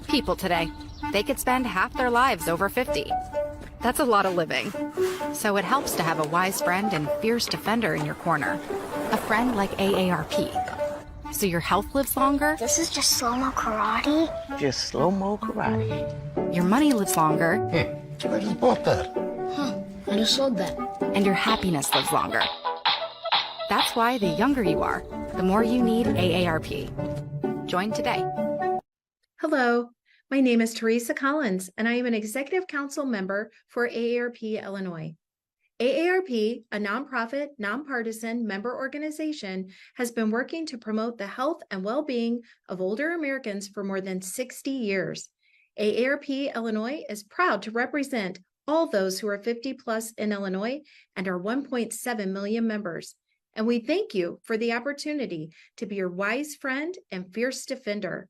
people today. They could spend half their lives over 50. That's a lot of living. So it helps to have a wise friend and fierce defender in your corner. A friend like AARP. So your health lives longer. This is just slow-mo karate? Just slow-mo karate. Your money lives longer. I just bought that. I just sold that. And your happiness lives longer. That's why the younger you are, the more you need AARP. Join today. Hello, my name is Teresa Collins, and I am an Executive Council member for AARP Illinois. AARP, a nonprofit, nonpartisan member organization, has been working to promote the health and well-being of older Americans for more than 60 years. AARP Illinois is proud to represent all those who are 50 plus in Illinois and our 1.7 million members. And we thank you for the opportunity to be your wise friend and fierce defender.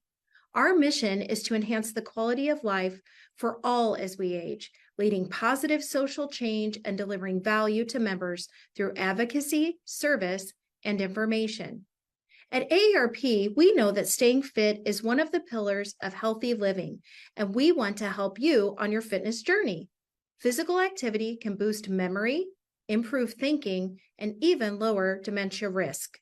Our mission is to enhance the quality of life for all as we age, leading positive social change and delivering value to members through advocacy, service, and information. At AARP, we know that staying fit is one of the pillars of healthy living, and we want to help you on your fitness journey. Physical activity can boost memory, improve thinking, and even lower dementia risk.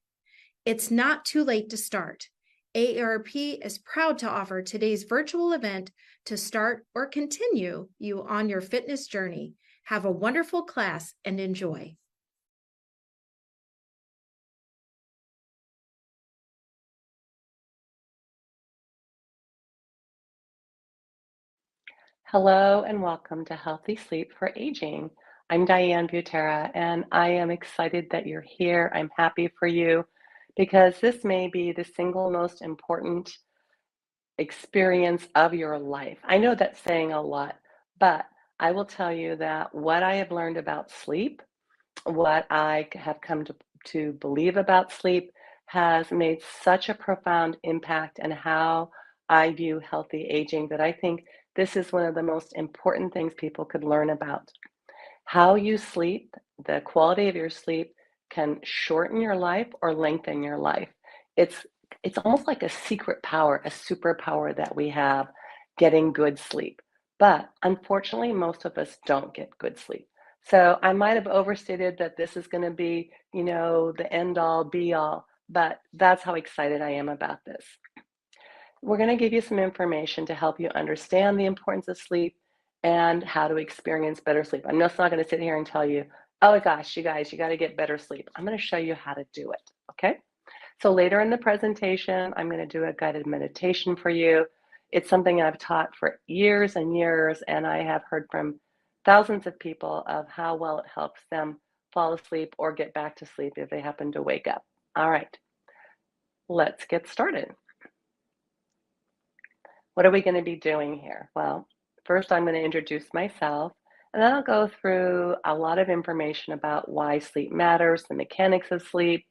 It's not too late to start. AARP is proud to offer today's virtual event to start or continue you on your fitness journey. Have a wonderful class and enjoy. Hello and welcome to Healthy Sleep for Aging. I'm Diane Butera and I am excited that you're here. I'm happy for you because this may be the single most important experience of your life. I know that's saying a lot, but I will tell you that what I have learned about sleep, what I have come to believe about sleep has made such a profound impact on how I view healthy aging that I think this is one of the most important things people could learn about. How you sleep, the quality of your sleep can shorten your life or lengthen your life. It's almost like a secret power, a superpower that we have getting good sleep. But unfortunately, most of us don't get good sleep. So I might have overstated that this is going to be, the end all be all, but that's how excited I am about this. We're going to give you some information to help you understand the importance of sleep and how to experience better sleep. I'm just not going to sit here and tell you, oh gosh, you guys, you got to get better sleep. I'm going to show you how to do it, okay? So later in the presentation, I'm going to do a guided meditation for you. It's something I've taught for years and years, and I have heard from thousands of people of how well it helps them fall asleep or get back to sleep if they happen to wake up. All right, let's get started. What are we going to be doing here? Well, first I'm going to introduce myself, and then I'll go through a lot of information about why sleep matters, the mechanics of sleep,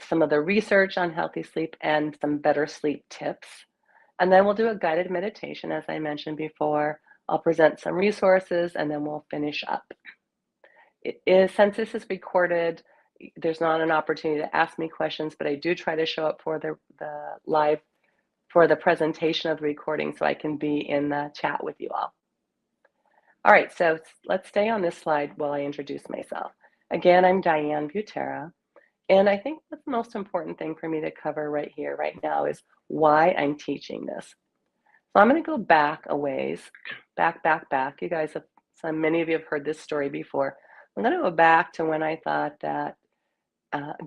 some of the research on healthy sleep, and some better sleep tips. And then we'll do a guided meditation, as I mentioned before. I'll present some resources, and then we'll finish up. Since this is recorded, there's not an opportunity to ask me questions, but I do try to show up for the live, for the presentation of the recording, so I can be in the chat with you all. All right, so let's stay on this slide while I introduce myself. Again, I'm Diane Butera, and I think the most important thing for me to cover right here, right now, is why I'm teaching this. So I'm going to go back a ways, back. You guys have, many of you have heard this story before. I'm going to go back to when I thought that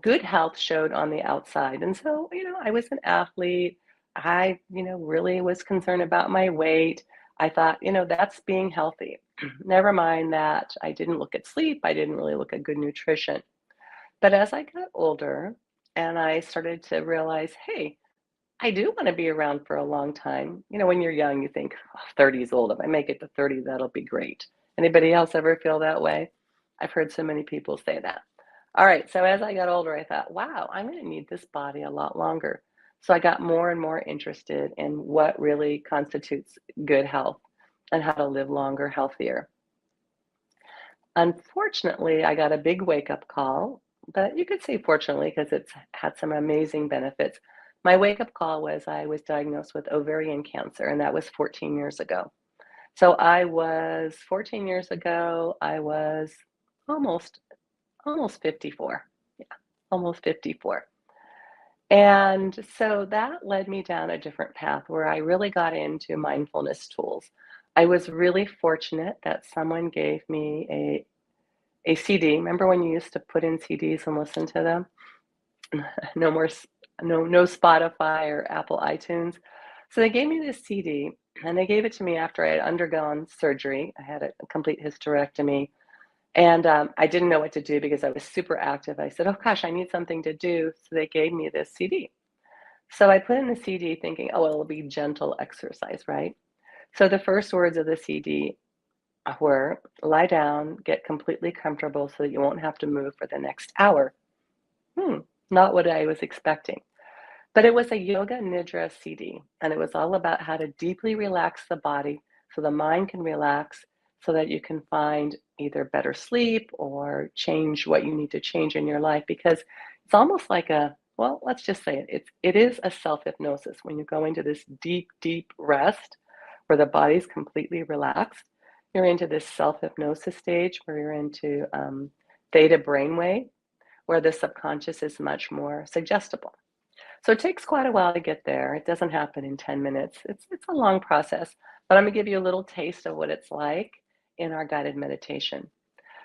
good health showed on the outside. And so, I was an athlete. I, really was concerned about my weight. I thought, that's being healthy. Never mind that I didn't look at sleep. I didn't really look at good nutrition. But as I got older and I started to realize, hey, I do want to be around for a long time. When you're young, you think, oh, 30 is old. If I make it to 30, that'll be great. Anybody else ever feel that way? I've heard so many people say that. All right, so as I got older, I thought, wow, I'm going to need this body a lot longer. So I got more and more interested in what really constitutes good health and how to live longer, healthier. Unfortunately, I got a big wake-up call, but you could say fortunately because it's had some amazing benefits. My wake-up call was I was diagnosed with ovarian cancer, and that was 14 years ago. So 14 years ago, I was almost almost 54. Yeah, almost 54. And so that led me down a different path where I really got into mindfulness tools. I was really fortunate that someone gave me a CD. Remember when you used to put in CDs and listen to them? No more, no Spotify or Apple iTunes. So they gave me this CD, and they gave it to me after I had undergone surgery. I had a complete hysterectomy, and I didn't know what to do because I was super active. I said, "Oh gosh, I need something to do." So they gave me this CD. So I put in the CD thinking, "Oh, it'll be gentle exercise, right?" So the first words of the CD were, "Lie down, get completely comfortable so that you won't have to move for the next hour." Hmm, not what I was expecting. But it was a yoga nidra CD, and it was all about how to deeply relax the body so the mind can relax so that you can find either better sleep or change what you need to change in your life, because it's almost like well, let's just say it is a self-hypnosis when you go into this deep, deep rest where the body's completely relaxed. You're into this self-hypnosis stage where you're into theta brainwave, where the subconscious is much more suggestible. So it takes quite a while to get there. It doesn't happen in 10 minutes. It's a long process, but I'm gonna give you a little taste of what it's like in our guided meditation.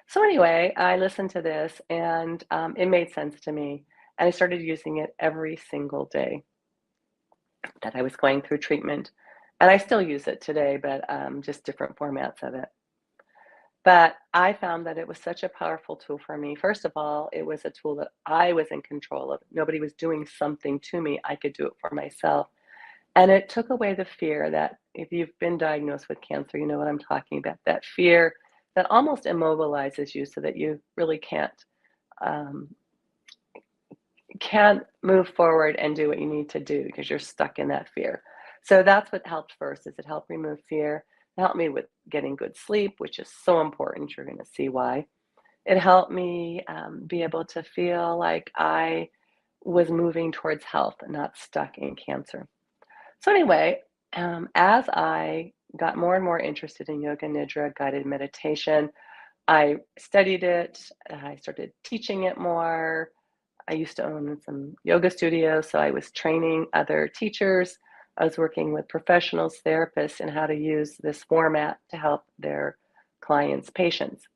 So anyway, I listened to this and it made sense to me. And I started using it every single day that I was going through treatment. And I still use it today, but just different formats of it. But I found that it was such a powerful tool for me. First of all, it was a tool that I was in control of. Nobody was doing something to me. I could do it for myself. And it took away the fear that if you've been diagnosed with cancer, you know what I'm talking about, that fear that almost immobilizes you so that you really um, can't move forward and do what you need to do because you're stuck in that fear. So that's what helped first, is it helped remove fear. It helped me with getting good sleep, which is so important. You're going to see why. It helped me be able to feel like I was moving towards health and not stuck in cancer. So anyway, as I got more and more interested in yoga nidra guided meditation, I studied it. I started teaching it more. I used to own some yoga studios, so I was training other teachers. I was working with professionals, therapists, in how to use this format to help their clients' patients.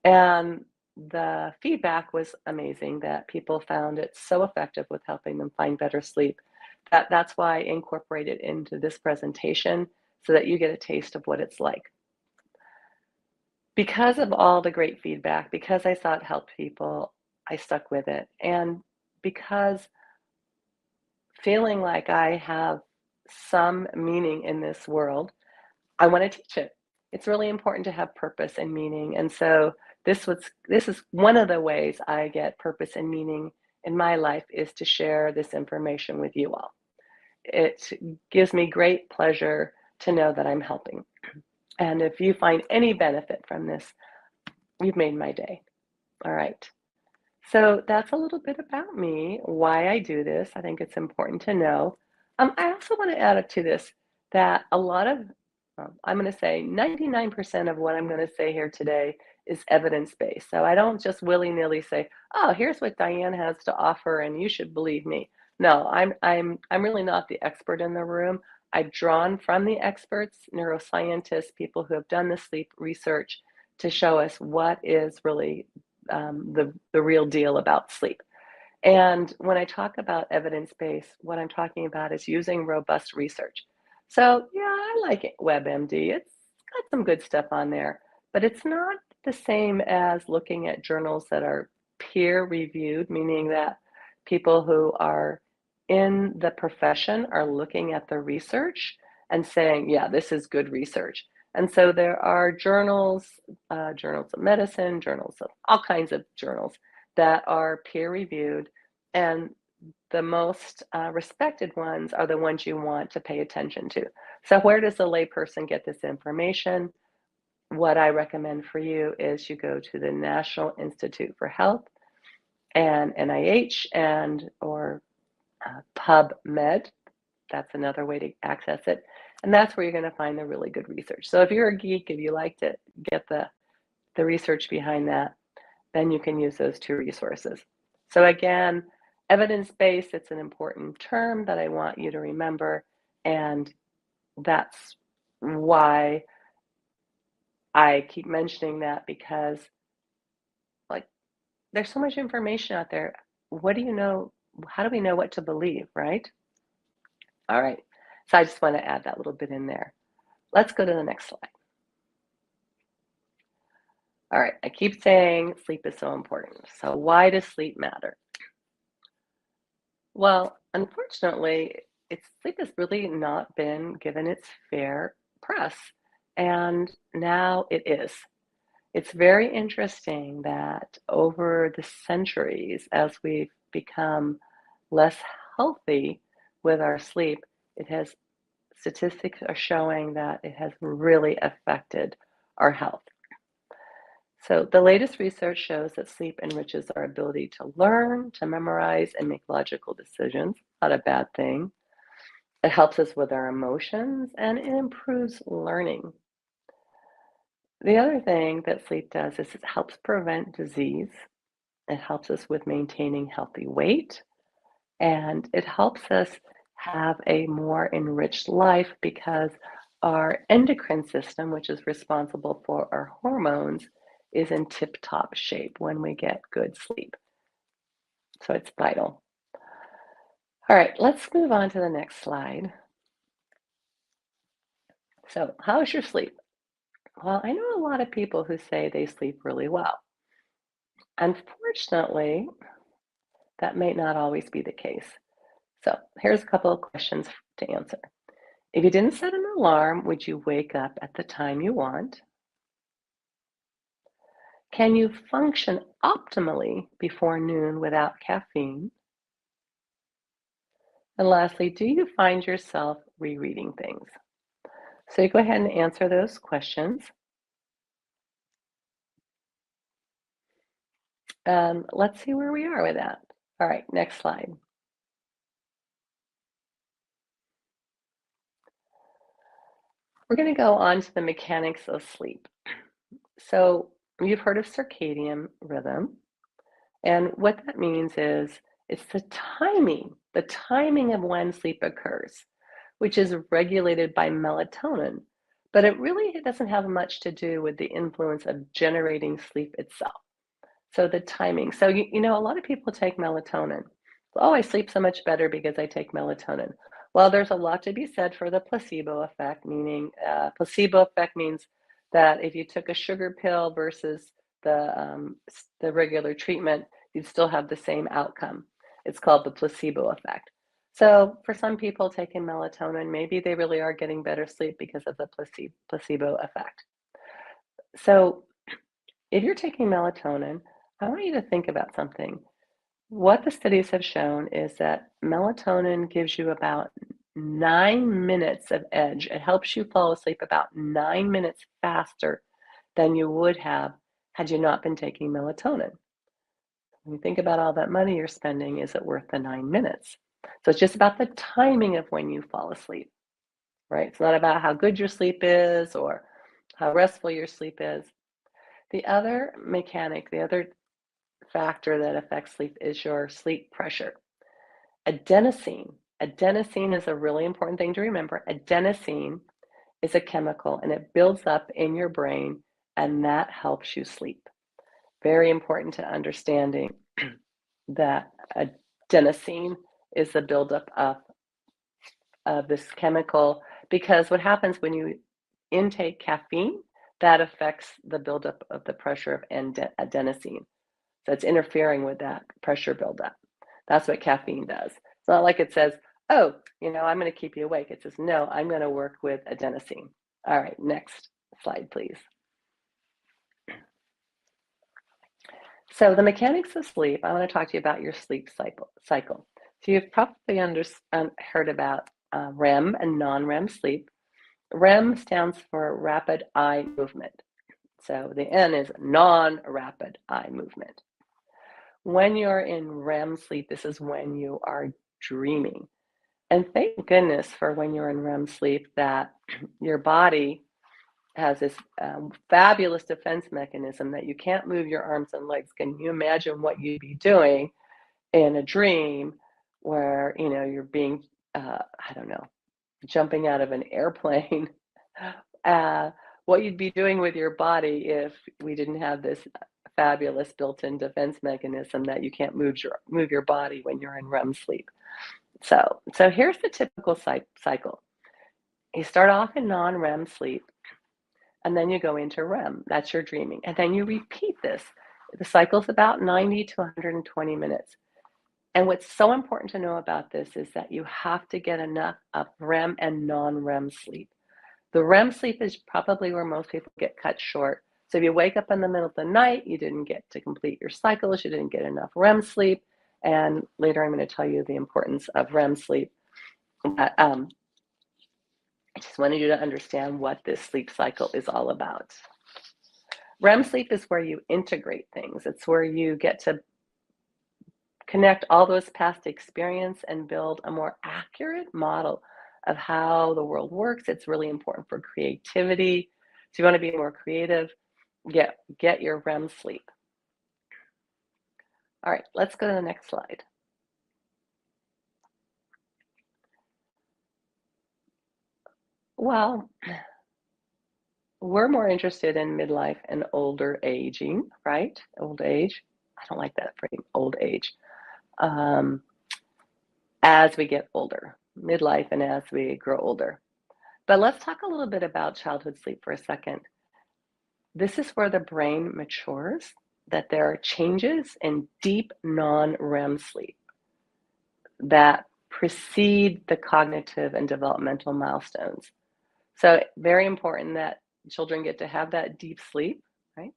And the feedback was amazing, that people found it so effective with helping them find better sleep. That's why I incorporate it into this presentation so that you get a taste of what it's like. Because of all the great feedback, because I saw it help people, I stuck with it. And because feeling like I have some meaning in this world, I want to teach it. It's really important to have purpose and meaning. And so this is one of the ways I get purpose and meaning in my life, is to share this information with you all. It gives me great pleasure to know that I'm helping. And if you find any benefit from this, you've made my day. All right. So that's a little bit about me, why I do this. I think it's important to know. I also want to add up to this that a lot of, I'm going to say 99% of what I'm going to say here today is evidence-based. So I don't just willy-nilly say, "Oh, here's what Diane has to offer, and you should believe me." No, I'm really not the expert in the room. I've drawn from the experts, neuroscientists, people who have done the sleep research to show us what is really the real deal about sleep. And when I talk about evidence-based, what I'm talking about is using robust research. So yeah, I like it, WebMD. It's got some good stuff on there, but it's not the same as looking at journals that are peer reviewed, meaning that people who are in the profession are looking at the research and saying, yeah, this is good research. And so there are journals, journals of medicine, journals of all kinds of journals that are peer reviewed, and the most respected ones are the ones you want to pay attention to. So where does the layperson get this information? What I recommend for you is you go to the National Institute for Health and NIH, and or PubMed. That's another way to access it. And that's where you're going to find the really good research. So if you're a geek, if you like to get the research behind that, then you can use those two resources. So again, evidence-based, it's an important term that I want you to remember. And that's why I keep mentioning that, because like there's so much information out there. What do you know? How do we know what to believe, right? All right. So I just want to add that little bit in there. Let's go to the next slide. All right. I keep saying sleep is so important. So why does sleep matter? Well, unfortunately, sleep has really not been given its fair press. And now it is. It's very interesting that over the centuries, as we've become less healthy with our sleep, statistics are showing that it has really affected our health. So the latest research shows that sleep enriches our ability to learn, to memorize, and make logical decisions. Not a bad thing. It helps us with our emotions, and it improves learning. The other thing that sleep does is it helps prevent disease. It helps us with maintaining healthy weight, and it helps us have a more enriched life because our endocrine system, which is responsible for our hormones, is in tip-top shape when we get good sleep. So it's vital. All right, let's move on to the next slide. So how's your sleep? Well, I know a lot of people who say they sleep really well. Unfortunately, that may not always be the case. So here's a couple of questions to answer. If you didn't set an alarm, would you wake up at the time you want? Can you function optimally before noon without caffeine? And lastly, do you find yourself rereading things? So you go ahead and answer those questions. Let's see where we are with that. All right, next slide. We're going to go on to the mechanics of sleep. So you've heard of circadian rhythm. And what that means is it's the timing of when sleep occurs, which is regulated by melatonin. But it doesn't have much to do with the influence of generating sleep itself. So the timing. So, a lot of people take melatonin. Oh, I sleep so much better because I take melatonin. Well, there's a lot to be said for the placebo effect, meaning placebo effect means that if you took a sugar pill versus the regular treatment, you'd still have the same outcome. It's called the placebo effect. So for some people taking melatonin, maybe they really are getting better sleep because of the placebo effect. So if you're taking melatonin, I want you to think about something. What the studies have shown is that melatonin gives you about 9 minutes of edge. It helps you fall asleep about 9 minutes faster than you would have had you not been taking melatonin. When you think about all that money you're spending, is it worth the 9 minutes? So it's just about the timing of when you fall asleep, right? It's not about how good your sleep is or how restful your sleep is. The other factor that affects sleep is your sleep pressure. Adenosine is a really important thing to remember. Adenosine is a chemical and it builds up in your brain and that helps you sleep. Very important to understanding that adenosine is the buildup of this chemical, because what happens when you intake caffeine, that affects the buildup of the pressure of adenosine. So it's interfering with that pressure buildup. That's what caffeine does. It's not like it says, oh, I'm going to keep you awake. It says, no, I'm going to work with adenosine. All right, next slide, please. So the mechanics of sleep, I want to talk to you about your sleep cycle. So you've probably heard about REM and non-REM sleep. REM stands for rapid eye movement. So the N is non-rapid eye movement. When you're in REM sleep, this is when you are dreaming. And thank goodness for when you're in REM sleep that your body has this fabulous defense mechanism that you can't move your arms and legs. Can you imagine what you'd be doing in a dream where, you know, you're being, I don't know, jumping out of an airplane? What you'd be doing with your body if we didn't have this fabulous built-in defense mechanism that you can't move your body when you're in REM sleep. So here's the typical cycle. You start off in non-REM sleep, and then you go into REM. That's your dreaming. And then you repeat this. The cycle's about 90 to 120 minutes. And what's so important to know about this is that you have to get enough of REM and non-REM sleep. The REM sleep is probably where most people get cut short. So if you wake up in the middle of the night, you didn't get to complete your cycles, you didn't get enough REM sleep. And later I'm going to tell you the importance of REM sleep. I just wanted you to understand what this sleep cycle is all about. REM sleep is where you integrate things. It's where you get to connect all those past experience and build a more accurate model of how the world works. It's really important for creativity. So you want to be more creative, get your REM sleep. All right, let's go to the next slide. Well, we're more interested in midlife and older aging, right? Old age. I don't like that phrase, old age. As we get older, midlife and as we grow older. But let's talk a little bit about childhood sleep for a second. This is where the brain matures, that there are changes in deep non-REM sleep that precede the cognitive and developmental milestones. So very important that children get to have that deep sleep, right?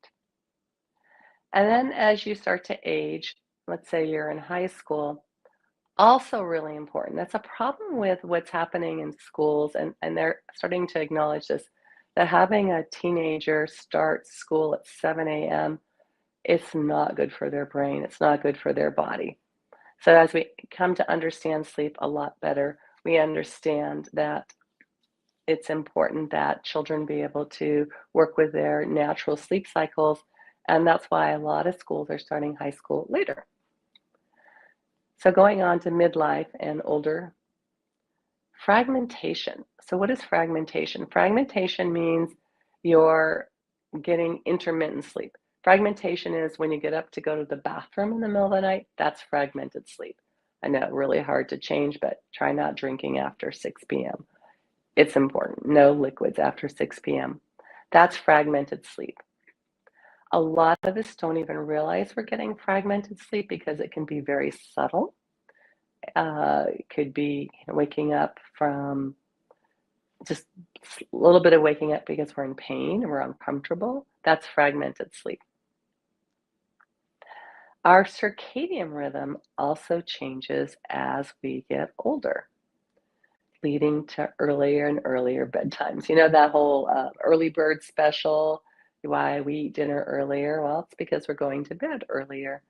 And then as you start to age, let's say you're in high school, also really important. That's a problem with what's happening in schools, and they're starting to acknowledge this, that having a teenager start school at 7 a.m., it's not good for their brain. It's not good for their body. So as we come to understand sleep a lot better, we understand that it's important that children be able to work with their natural sleep cycles. And that's why a lot of schools are starting high school later. So going on to midlife and older, fragmentation. So what is fragmentation? Fragmentation means you're getting intermittent sleep. Fragmentation is when you get up to go to the bathroom in the middle of the night, that's fragmented sleep. I know, really hard to change, but try not drinking after 6 p.m. It's important. No liquids after 6 p.m. That's fragmented sleep. A lot of us don't even realize we're getting fragmented sleep because it can be very subtle. It could be waking up from just a little bit of waking up because we're in pain and we're uncomfortable. That's fragmented sleep. Our circadian rhythm also changes as we get older, leading to earlier and earlier bedtimes. You know that whole early bird special, why we eat dinner earlier? Well, it's because we're going to bed earlier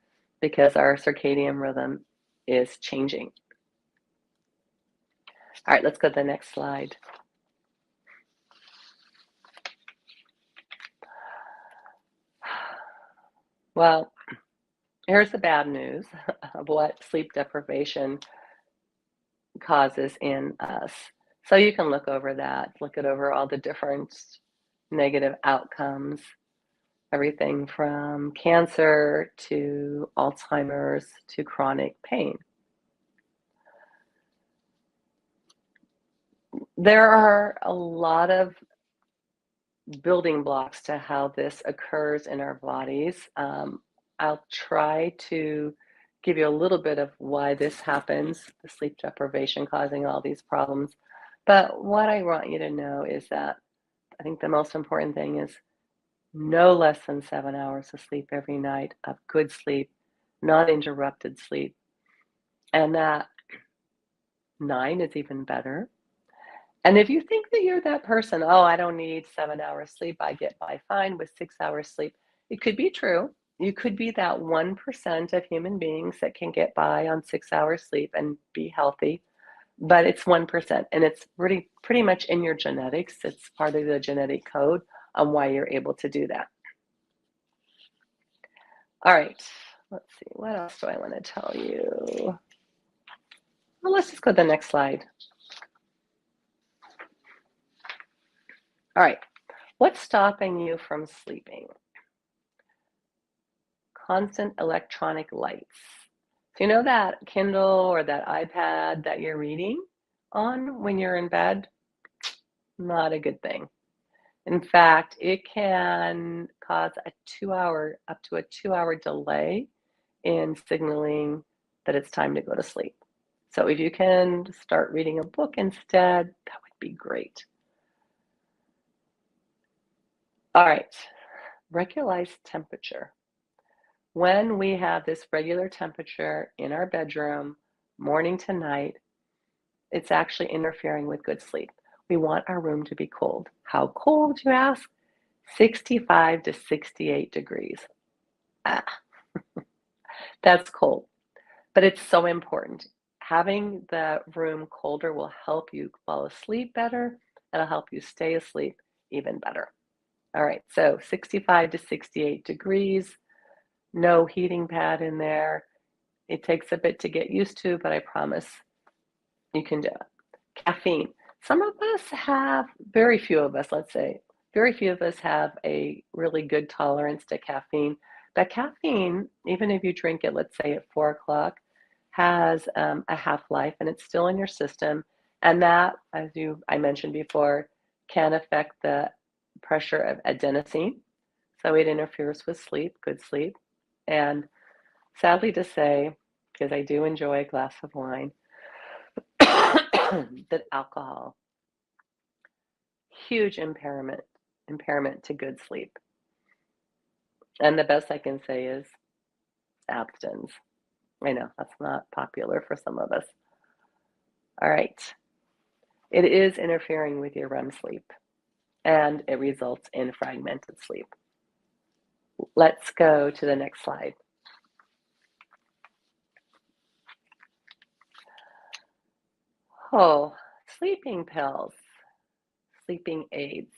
because our circadian rhythm is changing. All right, let's go to the next slide. Well, here's the bad news of what sleep deprivation causes in us. So you can look over that, look it over all the different negative outcomes, everything from cancer to Alzheimer's to chronic pain. There are a lot of building blocks to how this occurs in our bodies. I'll try to give you a little bit of why this happens, the sleep deprivation causing all these problems. But what I want you to know is that I think the most important thing is no less than 7 hours of sleep every night, of good sleep, not interrupted sleep. And that 9 is even better. And if you think that you're that person, oh, I don't need 7 hours sleep, I get by fine with 6 hours sleep, it could be true. You could be that 1% of human beings that can get by on 6 hours sleep and be healthy, but it's 1%, and it's pretty much in your genetics. It's part of the genetic code on why you're able to do that. All right, let's see, what else do I want to tell you? Well, let's just go to the next slide. All right, what's stopping you from sleeping? Constant electronic lights. So you know that Kindle or that iPad that you're reading on when you're in bed? Not a good thing. In fact, it can cause up to a 2 hour delay in signaling that it's time to go to sleep. So if you can start reading a book instead, that would be great. All right, regularized temperature. When we have this regular temperature in our bedroom, morning to night, it's actually interfering with good sleep. We want our room to be cold. How cold, you ask? 65 to 68 degrees. Ah, that's cold, but it's so important. Having the room colder will help you fall asleep better. It'll help you stay asleep even better. All right, so 65 to 68 degrees, no heating pad in there. It takes a bit to get used to, but I promise you can do it. Caffeine. Some of us have, very few of us, let's say, very few of us have a really good tolerance to caffeine. But caffeine, even if you drink it, let's say at 4 o'clock, has a half-life and it's still in your system. And that, as I mentioned before, can affect the pressure of adenosine. So it interferes with sleep, good sleep. And sadly to say, because I do enjoy a glass of wine, that alcohol, huge impairment to good sleep. And the best I can say is abstinence. I know that's not popular for some of us. All right. It is interfering with your REM sleep, and it results in fragmented sleep. Let's go to the next slide. Oh, sleeping pills, sleeping aids.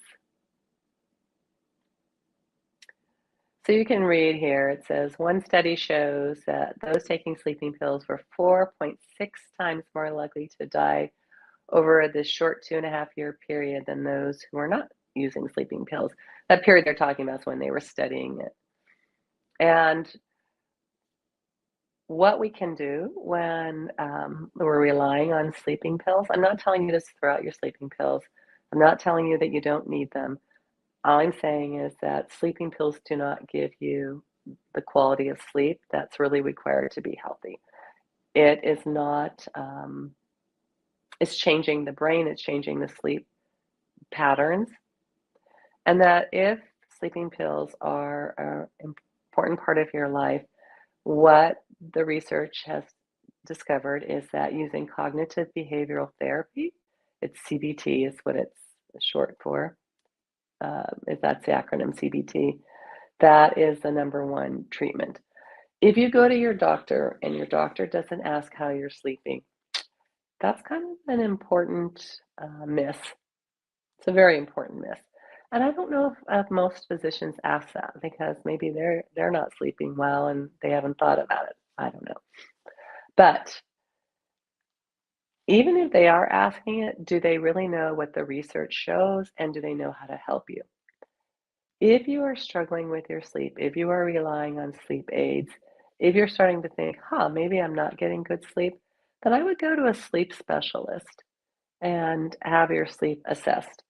So you can read here, it says, one study shows that those taking sleeping pills were 4.6 times more likely to die over this short 2.5 year period than those who were not using sleeping pills. That period they're talking about is when they were studying it. And what we can do when we're relying on sleeping pills, I'm not telling you to throw out your sleeping pills. I'm not telling you that you don't need them. All I'm saying is that sleeping pills do not give you the quality of sleep that's really required to be healthy. It is not, it's changing the brain, it's changing the sleep patterns. And that if sleeping pills are an important part of your life, what the research has discovered is that using cognitive behavioral therapy, it's CBT is what it's short for, if that's the acronym CBT, that is the number one treatment. If you go to your doctor and your doctor doesn't ask how you're sleeping, that's kind of an important myth. It's a very important myth. And I don't know if most physicians ask that because maybe they're not sleeping well and they haven't thought about it. I don't know. But even if they are asking it, do they really know what the research shows and do they know how to help you? If you are struggling with your sleep, if you are relying on sleep aids, if you're starting to think, maybe I'm not getting good sleep, then I would go to a sleep specialist and have your sleep assessed.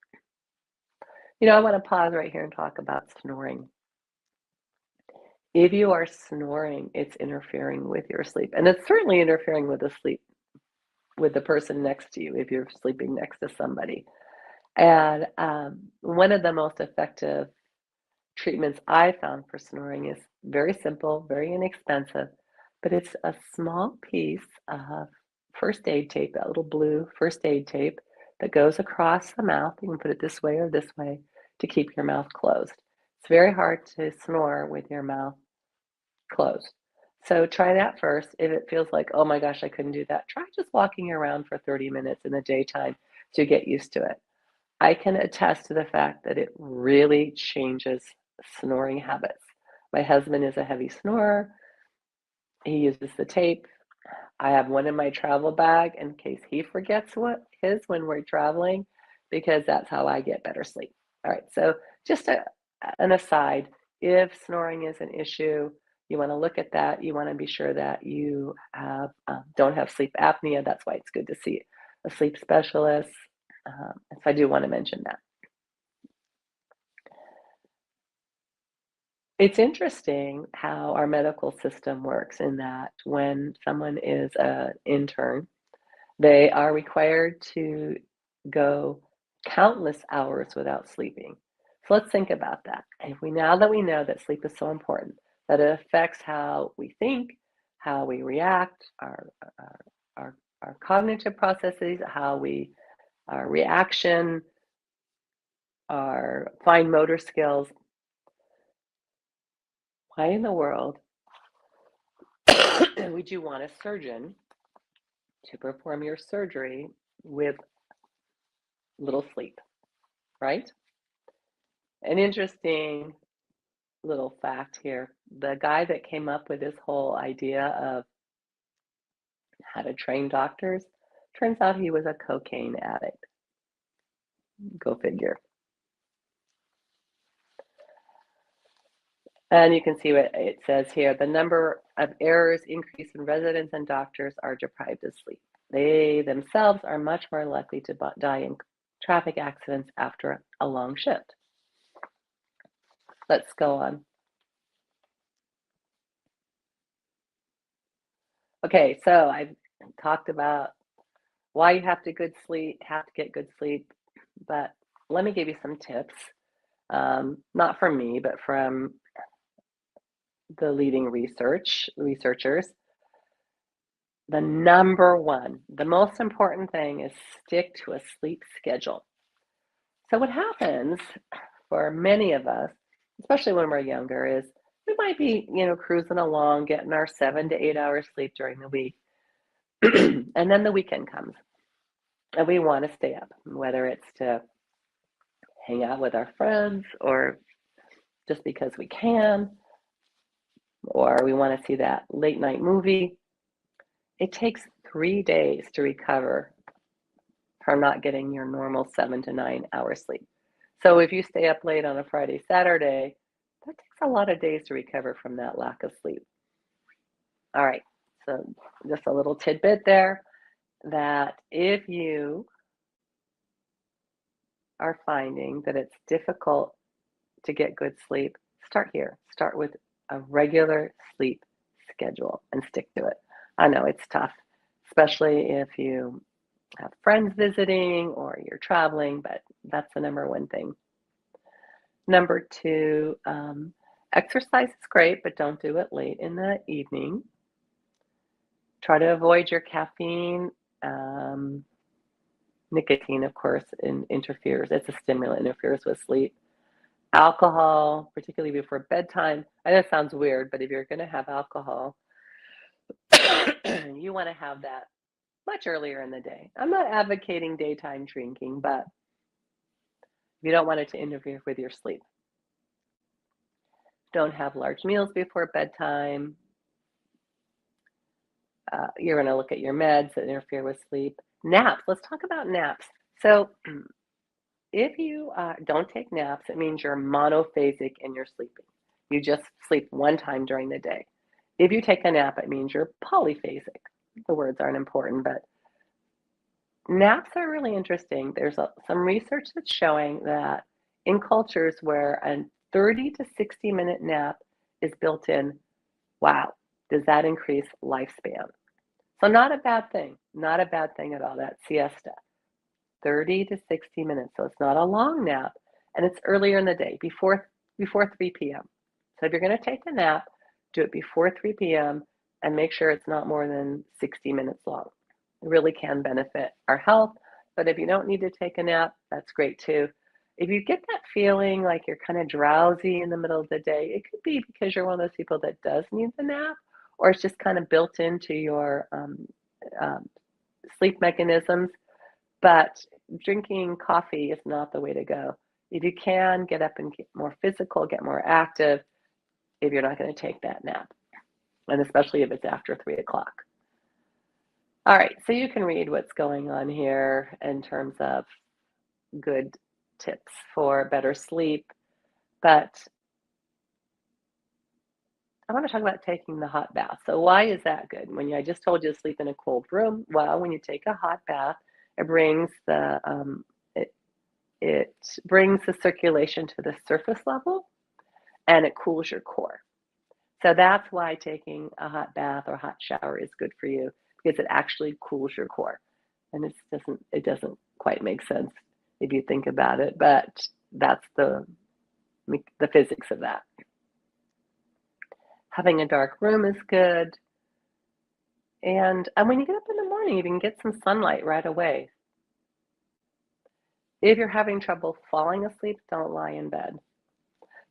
I want to pause right here and talk about snoring. If you are snoring, it's interfering with your sleep. And it's certainly interfering with the sleep with the person next to you if you're sleeping next to somebody. And one of the most effective treatments I found for snoring is very simple, very inexpensive, but it's a small piece of first aid tape, that little blue first aid tape that goes across the mouth. You can put it this way or this way to keep your mouth closed. It's very hard to snore with your mouth closed. So try that first. If it feels like, oh my gosh, I couldn't do that, try just walking around for 30 minutes in the daytime to get used to it. I can attest to the fact that it really changes snoring habits. My husband is a heavy snorer. He uses the tape. I have one in my travel bag in case he forgets what his when we're traveling, because that's how I get better sleep. All right, so just an aside, if snoring is an issue, you want to look at that. You want to be sure that you don't have sleep apnea. That's why it's good to see a sleep specialist. So I do want to mention that. It's interesting how our medical system works in that when someone is an intern, they are required to go countless hours without sleeping. So let's think about that. Now that we know that sleep is so important, that it affects how we think, how we react, our cognitive processes, our reaction, our fine motor skills. Why in the world would you want a surgeon to perform your surgery with little sleep, right? An interesting little fact here. The guy that came up with this whole idea of how to train doctors, turns out he was a cocaine addict. Go figure. And you can see what it says here. The number of errors increase when residents and doctors are deprived of sleep. They themselves are much more likely to die in traffic accidents after a long shift. Let's go on. Okay, so I've talked about why you have to get good sleep, but let me give you some tips. Not from me, but from the leading researchers. The number one, the most important thing is stick to a sleep schedule. So what happens for many of us, especially when we're younger, is we might be, cruising along, getting our 7 to 8 hours sleep during the week. And then the weekend comes and we want to stay up, whether it's to hang out with our friends or just because we can, or we want to see that late night movie. It takes 3 days to recover from not getting your normal 7 to 9 hours sleep. So if you stay up late on a Friday, Saturday, that takes a lot of days to recover from that lack of sleep. All right, so just a little tidbit there, that if you are finding that it's difficult to get good sleep, start here. Start with a regular sleep schedule and stick to it. I know it's tough, especially if you have friends visiting or you're traveling, but that's the number one thing. Number two, exercise is great, but don't do it late in the evening. Try to avoid your caffeine. Nicotine, of course, interferes. It's a stimulant, interferes with sleep. Alcohol, particularly before bedtime. I know it sounds weird, but if you're going to have alcohol, you want to have that much earlier in the day. I'm not advocating daytime drinking, but you don't want it to interfere with your sleep. Don't have large meals before bedtime. You're going to look at your meds that interfere with sleep. Naps. Let's talk about naps. So if you don't take naps, it means you're monophasic in your sleeping. You just sleep one time during the day. If you take a nap, it means you're polyphasic. The words aren't important, but naps are really interesting. There's some research that's showing that in cultures where a 30 to 60-minute nap is built in, wow, does that increase lifespan? So not a bad thing, not a bad thing at all, that siesta. 30 to 60 minutes, so it's not a long nap, and it's earlier in the day, before 3 p.m. So if you're going to take a nap, do it before 3 p.m. and make sure it's not more than 60 minutes long. It really can benefit our health, but if you don't need to take a nap, that's great too. If you get that feeling like you're kind of drowsy in the middle of the day, it could be because you're one of those people that does need the nap, or it's just kind of built into your um, sleep mechanisms. But drinking coffee is not the way to go. If you can, get up and get more physical, get more active if you're not going to take that nap, and especially if it's after 3 o'clock. All right, so you can read what's going on here in terms of good tips for better sleep, but I want to talk about taking the hot bath. So why is that good? I just told you to sleep in a cold room. Well, when you take a hot bath, it brings it brings the circulation to the surface level, and it cools your core. So that's why taking a hot bath or hot shower is good for you, because it actually cools your core. And it doesn't quite make sense if you think about it, but that's the physics of that. Having a dark room is good. And when you get up in the morning, you can get some sunlight right away. If you're having trouble falling asleep, don't lie in bed.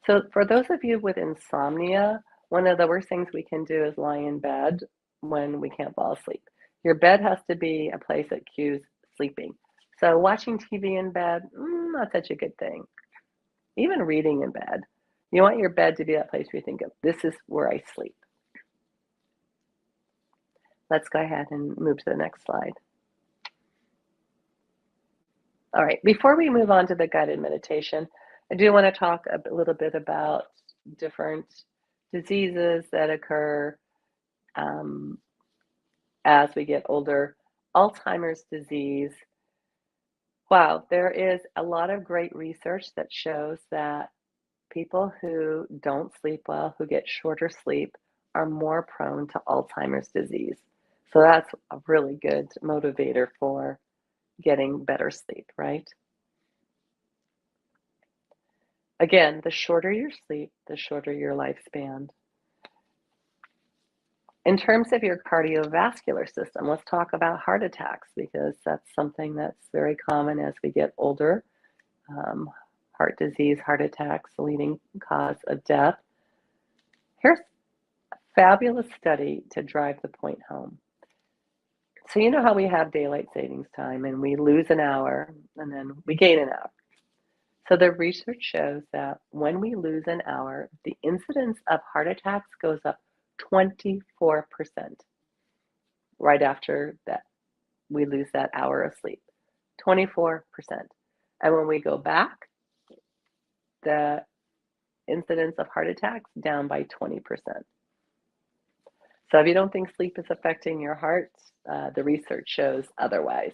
So for those of you with insomnia, one of the worst things we can do is lie in bed when we can't fall asleep. Your bed has to be a place that cues sleeping. So watching TV in bed, not such a good thing. Even reading in bed. You want your bed to be that place where you think of, this is where I sleep. Let's go ahead and move to the next slide. All right, before we move on to the guided meditation, I do want to talk a little bit about different diseases that occur as we get older. Alzheimer's disease. Wow, there is a lot of great research that shows that people who don't sleep well, who get shorter sleep, are more prone to Alzheimer's disease. So that's a really good motivator for getting better sleep, right? Again, the shorter your sleep, the shorter your lifespan. In terms of your cardiovascular system, let's talk about heart attacks, because that's something that's very common as we get older. Heart disease, heart attacks, the leading cause of death. Here's a fabulous study to drive the point home. So you know how we have daylight savings time and we lose an hour and then we gain an hour. So the research shows that when we lose an hour, the incidence of heart attacks goes up 24% right after that we lose that hour of sleep. 24%. And when we go back, the incidence of heart attacks down by 20%. So if you don't think sleep is affecting your heart, the research shows otherwise.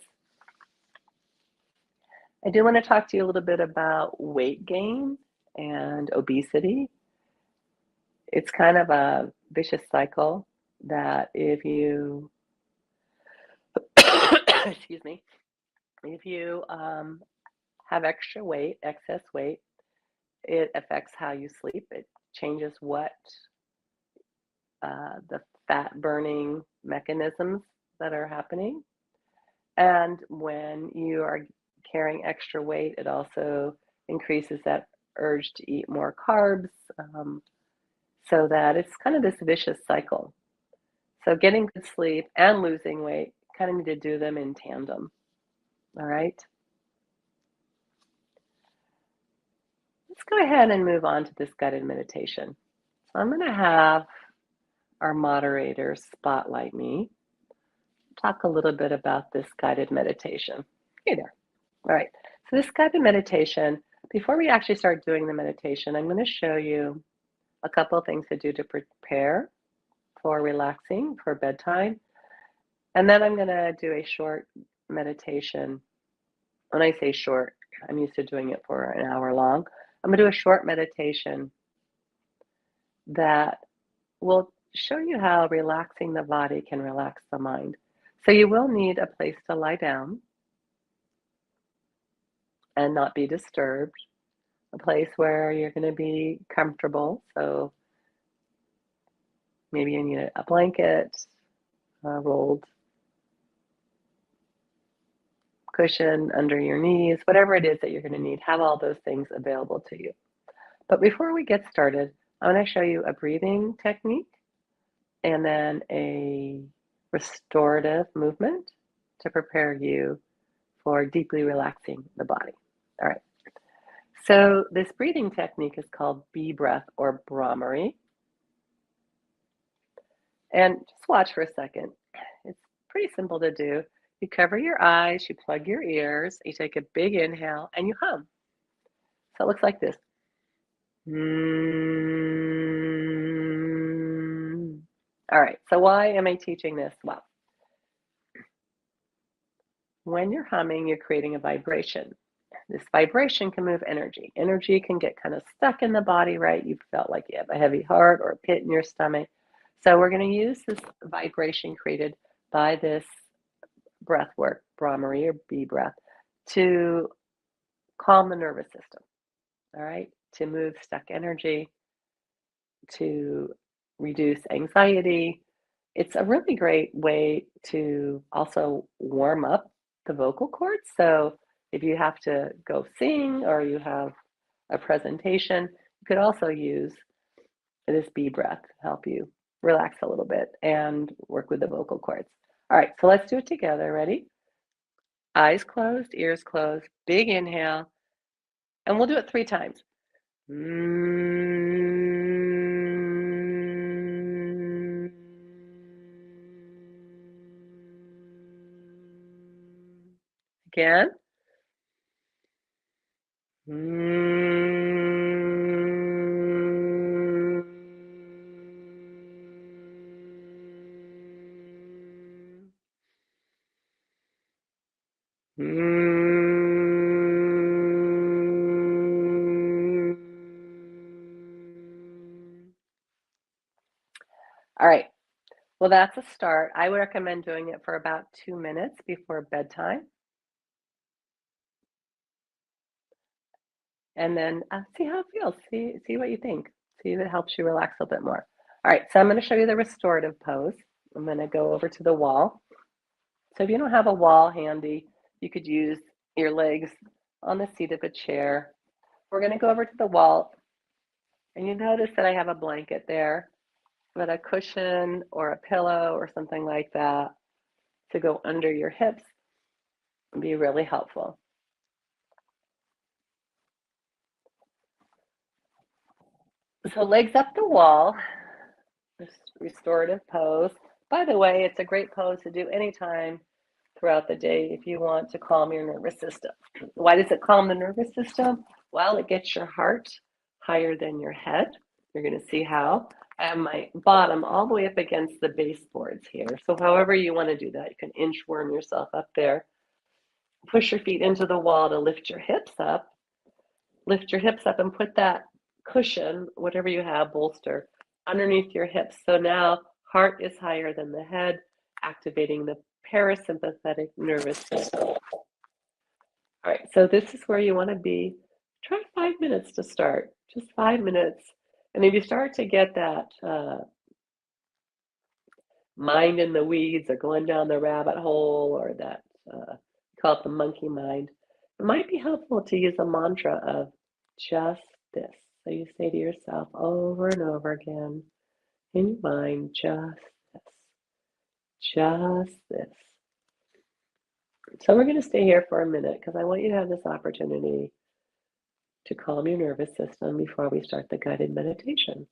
I do want to talk to you a little bit about weight gain and obesity. It's kind of a vicious cycle that if you, excuse me, if you have extra weight, excess weight, it affects how you sleep. It changes what the fat burning mechanisms that are happening. And when you are carrying extra weight, it also increases that urge to eat more carbs, so that it's kind of this vicious cycle. So getting good sleep and losing weight, kind of need to do them in tandem. All right. Let's go ahead and move on to this guided meditation. So I'm going to have our moderators spotlight me, talk a little bit about this guided meditation. Hey there. All right. So this guided meditation, before we actually start doing the meditation, I'm going to show you a couple of things to do to prepare for relaxing for bedtime. And then I'm going to do a short meditation. When I say short, I'm used to doing it for an hour long. I'm going to do a short meditation that will show you how relaxing the body can relax the mind. So you will need a place to lie down and not be disturbed, a place where you're going to be comfortable. So maybe you need a blanket, a rolled cushion under your knees, whatever it is that you're going to need, have all those things available to you. But before we get started, I'm going to show you a breathing technique and then a restorative movement to prepare you for deeply relaxing the body. All right. So this breathing technique is called bee breath or Brahmari. And just watch for a second. It's pretty simple to do. You cover your eyes, you plug your ears, you take a big inhale, and you hum. So it looks like this. All right, so why am I teaching this? Well, when you're humming, you're creating a vibration. This vibration can move energy. Energy can get kind of stuck in the body, right? You felt like you have a heavy heart or a pit in your stomach. So we're going to use this vibration created by this breath work, Brahmari or bee breath, to calm the nervous system, all right? To move stuck energy, to reduce anxiety. It's a really great way to also warm up the vocal cords. So if you have to go sing or you have a presentation, you could also use this bee breath to help you relax a little bit and work with the vocal cords. All right, so let's do it together. Ready? Eyes closed, ears closed, big inhale, and we'll do it 3 times. Again. All right. Well, that's a start. I would recommend doing it for about 2 minutes before bedtime. And then see how it feels. See what you think. See if it helps you relax a little bit more. All right, so I'm going to show you the restorative pose. I'm going to go over to the wall. So if you don't have a wall handy, you could use your legs on the seat of a chair. We're going to go over to the wall, and you notice that I have a blanket there, but a cushion or a pillow or something like that to go under your hips would be really helpful. So legs up the wall, this restorative pose. By the way, it's a great pose to do anytime throughout the day if you want to calm your nervous system. Why does it calm the nervous system? Well, it gets your heart higher than your head. You're going to see how. I have my bottom all the way up against the baseboards here. So however you want to do that, you can inchworm yourself up there. Push your feet into the wall to lift your hips up. Lift your hips up and put that cushion, whatever you have, bolster, underneath your hips. So now heart is higher than the head, activating the parasympathetic nervous system. All right, so this is where you want to be. Try 5 minutes to start, just 5 minutes. And if you start to get that mind in the weeds or going down the rabbit hole or that, call it the monkey mind, it might be helpful to use a mantra of just this. So you say to yourself over and over again in your mind, just this, just this. So we're going to stay here for a minute because I want you to have this opportunity to calm your nervous system before we start the guided meditation.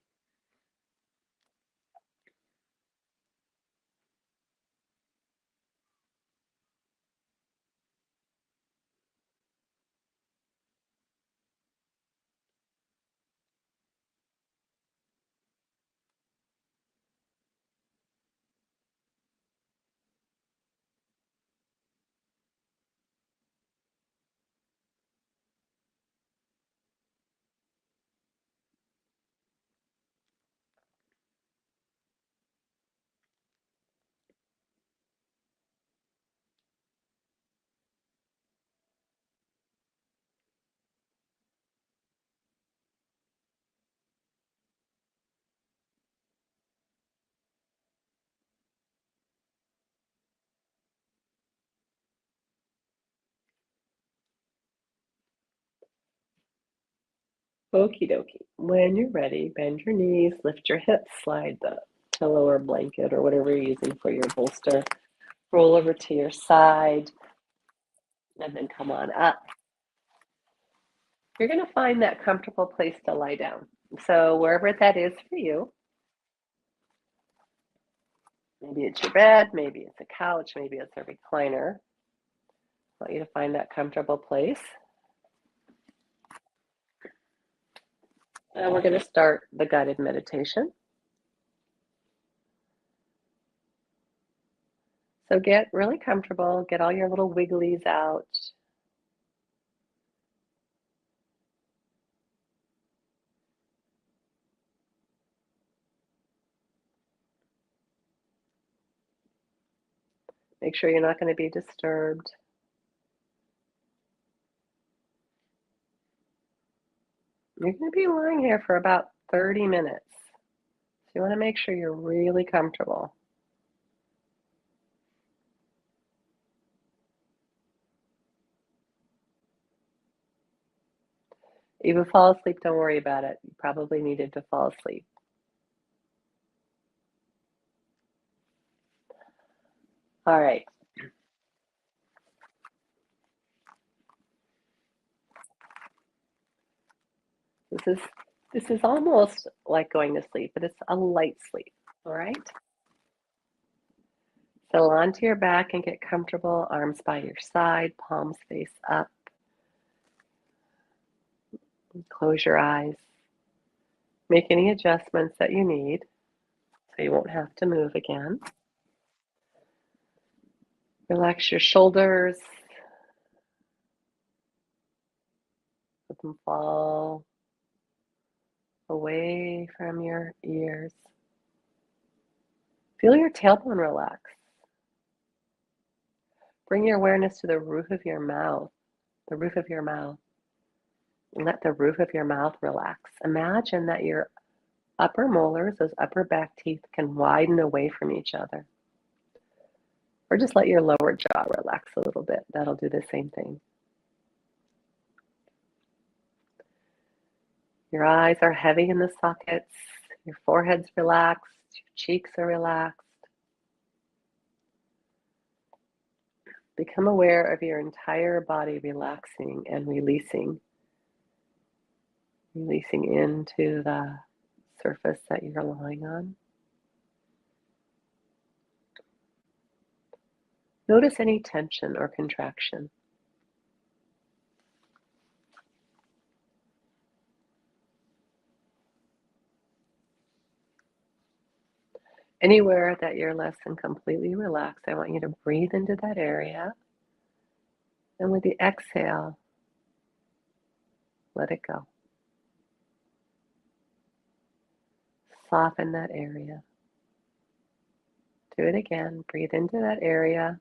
Okie dokie. When you're ready, bend your knees, lift your hips, slide the pillow or blanket or whatever you're using for your bolster. Roll over to your side and then come on up. You're going to find that comfortable place to lie down. So wherever that is for you, maybe it's your bed, maybe it's a couch, maybe it's a recliner. I want you to find that comfortable place. And we're going to start the guided meditation. So get really comfortable, get all your little wigglies out. Make sure you're not going to be disturbed. You're going to be lying here for about 30 minutes. So you want to make sure you're really comfortable. If you fall asleep, don't worry about it. You probably needed to fall asleep. All right. This is almost like going to sleep, but it's a light sleep. All right. Settle onto your back and get comfortable. Arms by your side, palms face up. Close your eyes. Make any adjustments that you need so you won't have to move again. Relax your shoulders. Let them fall away from your ears. Feel your tailbone relax. Bring your awareness to the roof of your mouth, the roof of your mouth. And let the roof of your mouth relax. Imagine that your upper molars, those upper back teeth, can widen away from each other. Or just let your lower jaw relax a little bit. That'll do the same thing. Your eyes are heavy in the sockets. Your forehead's relaxed. Your cheeks are relaxed. Become aware of your entire body relaxing and releasing. Releasing into the surface that you're lying on. Notice any tension or contraction. Anywhere that you're less than completely relaxed, I want you to breathe into that area. And with the exhale, let it go. Soften that area. Do it again. Breathe into that area.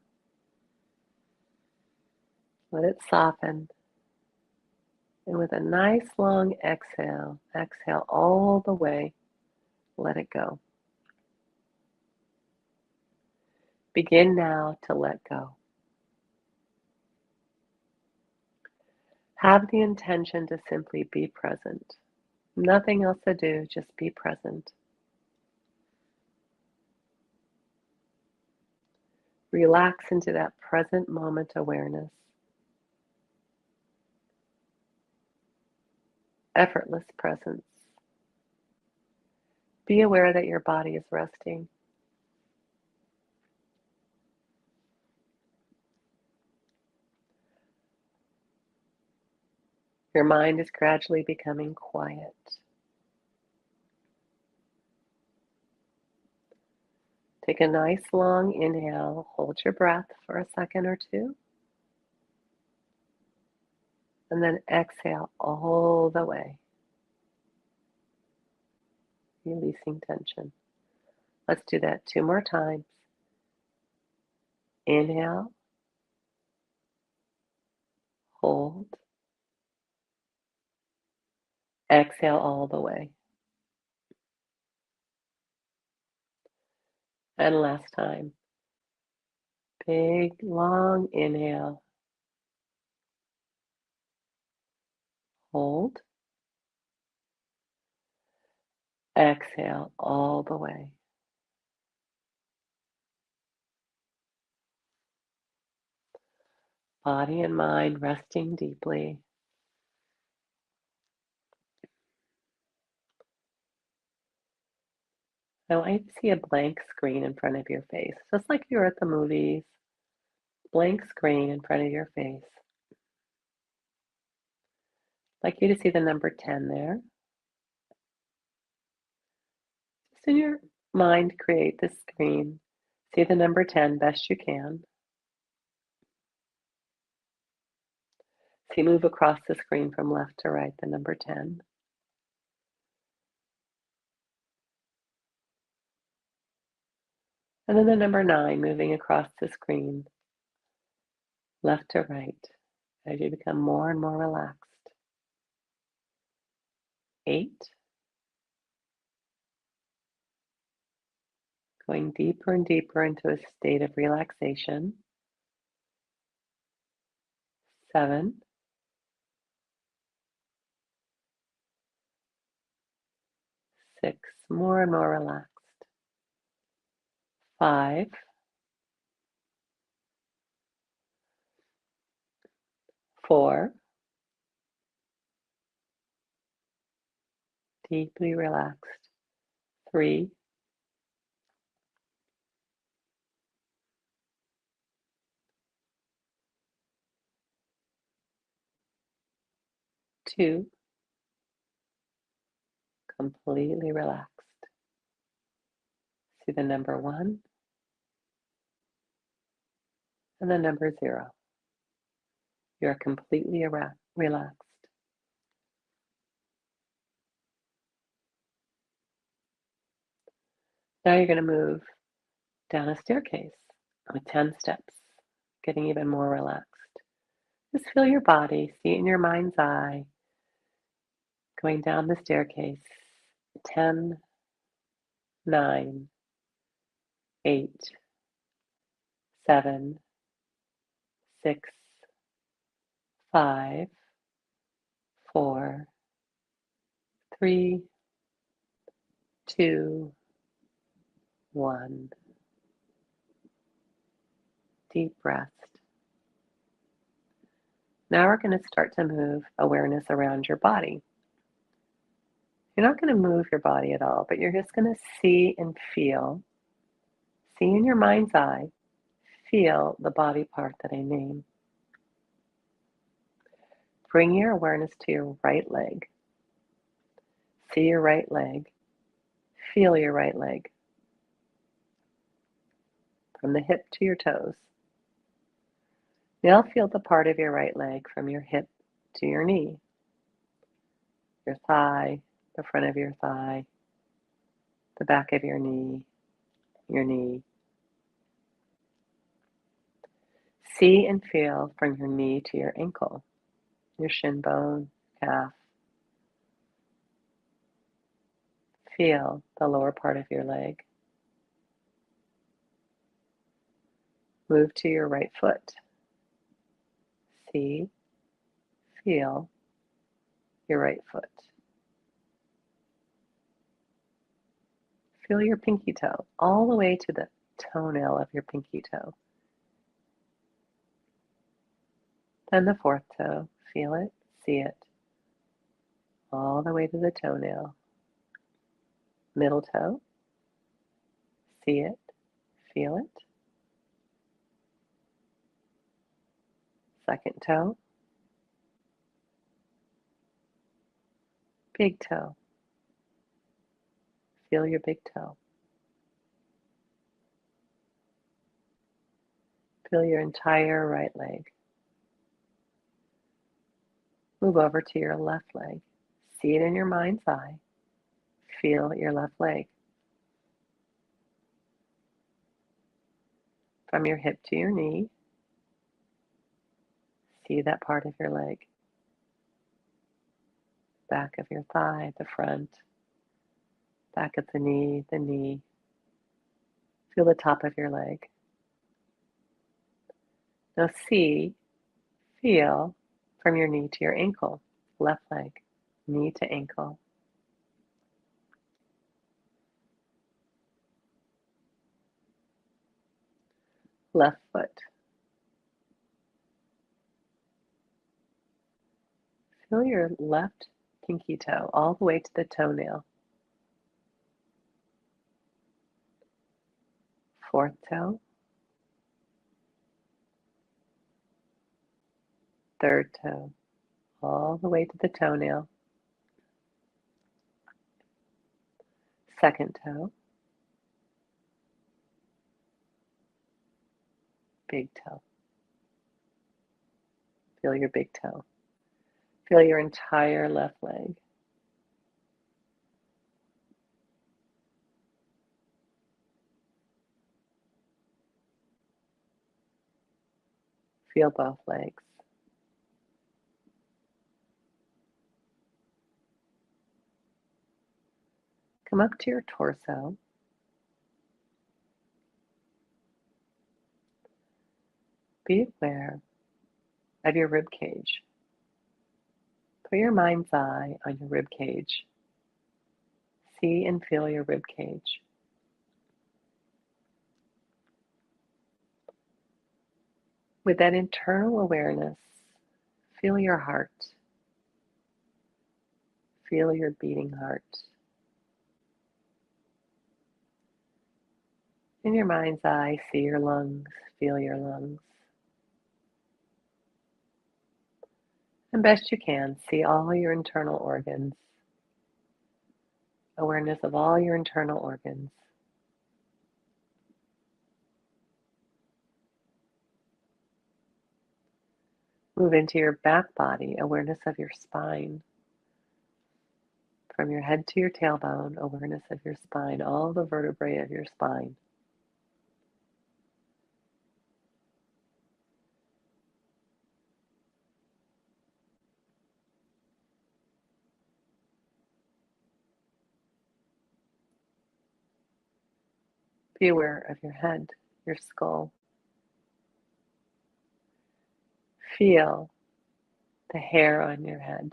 Let it soften. And with a nice long exhale, exhale all the way. Let it go. Begin now to let go. Have the intention to simply be present. Nothing else to do, just be present. Relax into that present moment awareness. Effortless presence. Be aware that your body is resting. Your mind is gradually becoming quiet. Take a nice long inhale. Hold your breath for a second or two. And then exhale all the way, releasing tension. Let's do that 2 more times. Inhale. Hold. Exhale all the way. And last time. Big, long inhale. Hold. Exhale all the way. Body and mind resting deeply. I want you to see a blank screen in front of your face, just like you were at the movies. Blank screen in front of your face. I'd like you to see the number 10 there. Just in your mind, create this screen. See the number 10 best you can. See, move across the screen from left to right, the number 10. And then the number 9 moving across the screen, left to right, as you become more and more relaxed. 8, going deeper and deeper into a state of relaxation. 7, 6, more and more relaxed. 5, 4, deeply relaxed. 3, 2, completely relaxed. See the number 1 and the number 0. You're completely relaxed. Now you're going to move down a staircase with 10 steps, getting even more relaxed. Just feel your body, see it in your mind's eye, going down the staircase. 10, 9, 8, 7, 6, 5, 4, 3, 2, 1. Deep rest. Now we're going to start to move awareness around your body. You're not going to move your body at all, but you're just going to see and feel. See in your mind's eye, feel the body part that I name. Bring your awareness to your right leg. See your right leg. Feel your right leg. From the hip to your toes. Now feel the part of your right leg from your hip to your knee. Your thigh, the front of your thigh, the back of your knee, your knee. See and feel from your knee to your ankle, your shin bone, calf. Feel the lower part of your leg. Move to your right foot. See, feel your right foot. Feel your pinky toe all the way to the toenail of your pinky toe. Then the fourth toe. Feel it, see it, all the way to the toenail. Middle toe. See it, feel it. Second toe. Big toe. Feel your big toe. Feel your entire right leg. Move over to your left leg. See it in your mind's eye. Feel your left leg. From your hip to your knee, see that part of your leg. Back of your thigh, the front. Back of the knee, the knee. Feel the top of your leg. Now see, feel from your knee to your ankle. Left leg, knee to ankle. left foot. Feel your left pinky toe all the way to the toenail. Fourth toe. Third toe, all the way to the toenail. Second toe. Big toe. Feel your big toe. Feel your entire left leg. Feel both legs. Come up to your torso. Be aware of your rib cage. Put your mind's eye on your rib cage. See and feel your rib cage. With that internal awareness, feel your heart. Feel your beating heart. In your mind's eye, see your lungs, feel your lungs. And best you can, see all your internal organs. Awareness of all your internal organs. Move into your back body, awareness of your spine. From your head to your tailbone, awareness of your spine, all the vertebrae of your spine. Be aware of your head, your skull. Feel the hair on your head.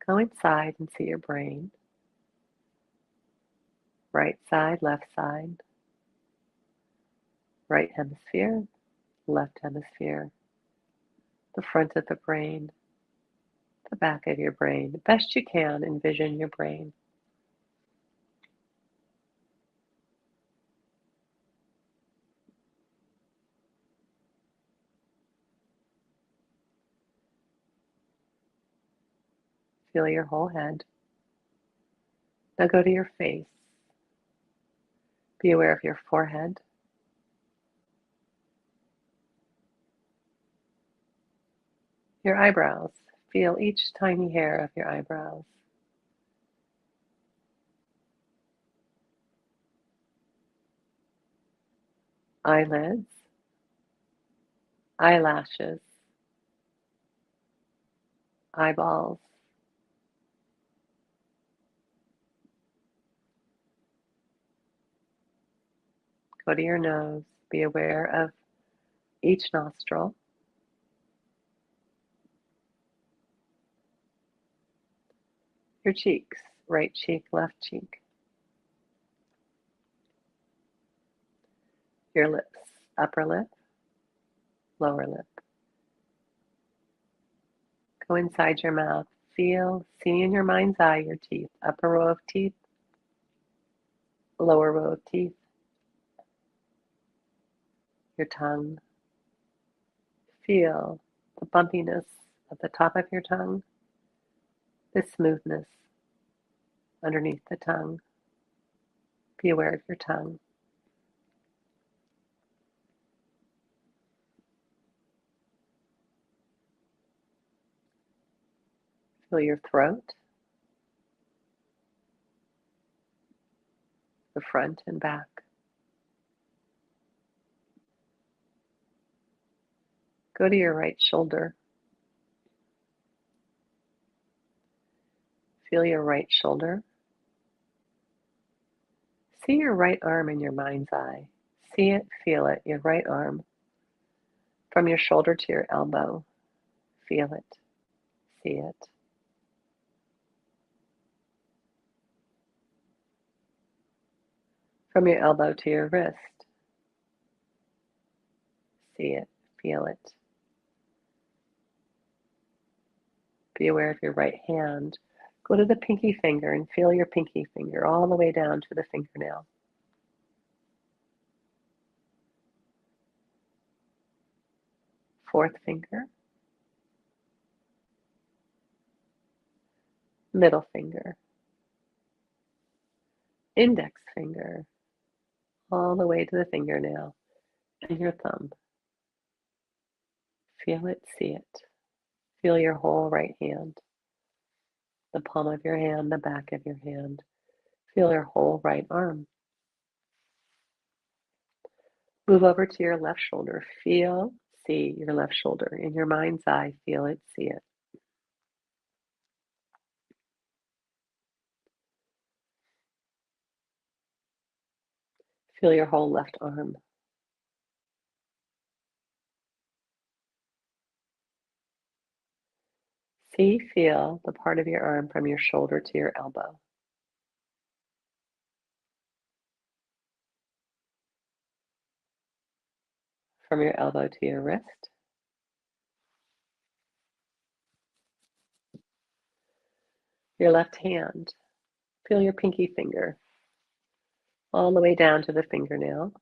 Go inside and see your brain. Right side, left side. Right hemisphere, left hemisphere. The front of the brain, the back of your brain. The best you can, envision your brain. Feel your whole head. Now go to your face. Be aware of your forehead. Your eyebrows. Feel each tiny hair of your eyebrows. Eyelids. Eyelashes. Eyeballs. Go to your nose. Be aware of each nostril. Your cheeks. Right cheek, left cheek. Your lips. Upper lip. Lower lip. Go inside your mouth. Feel, see in your mind's eye your teeth. Upper row of teeth. Lower row of teeth. Your tongue. Feel the bumpiness at the top of your tongue. The smoothness underneath the tongue. Be aware of your tongue. Feel your throat, the front and back. Go to your right shoulder. Feel your right shoulder. See your right arm in your mind's eye. See it, feel it, your right arm. From your shoulder to your elbow. Feel it, see it. From your elbow to your wrist. See it, feel it. Be aware of your right hand. Go to the pinky finger and feel your pinky finger all the way down to the fingernail. Fourth finger. Middle finger. Index finger. All the way to the fingernail. And your thumb. Feel it, see it. Feel your whole right hand. The palm of your hand, the back of your hand. Feel your whole right arm. Move over to your left shoulder. Feel, see your left shoulder. In your mind's eye, feel it, see it. Feel your whole left arm. See, feel the part of your arm from your shoulder to your elbow. From your elbow to your wrist. Your left hand. Feel your pinky finger all the way down to the fingernail.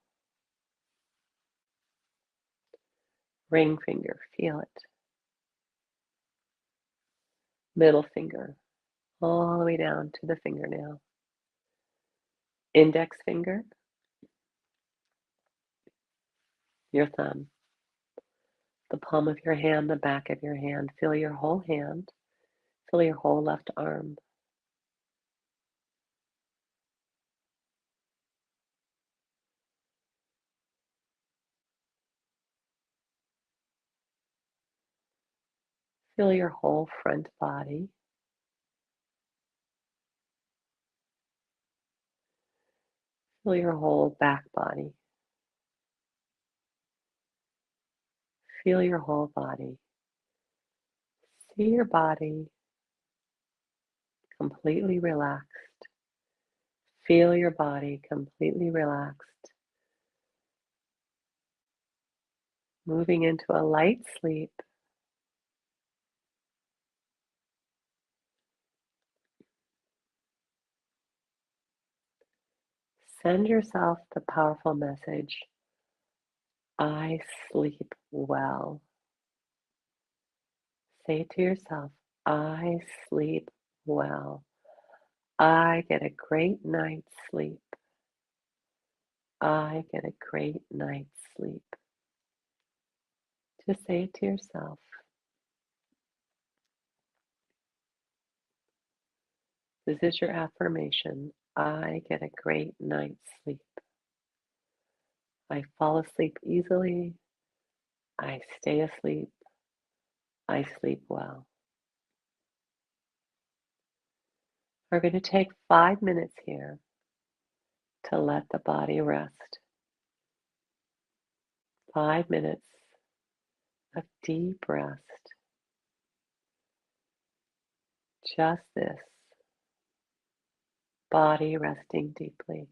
Ring finger, feel it. Middle finger, all the way down to the fingernail. Index finger, your thumb, the palm of your hand, the back of your hand. Feel your whole hand. Feel your whole left arm. Feel your whole front body. Feel your whole back body. Feel your whole body. See your body completely relaxed. Feel your body completely relaxed. Moving into a light sleep. Send yourself the powerful message, I sleep well. Say to yourself, I sleep well. I get a great night's sleep. I get a great night's sleep. Just say it to yourself. This is your affirmation. I get a great night's sleep. I fall asleep easily. I stay asleep. I sleep well. We're going to take 5 minutes here to let the body rest. 5 minutes of deep rest. Just this, body resting deeply.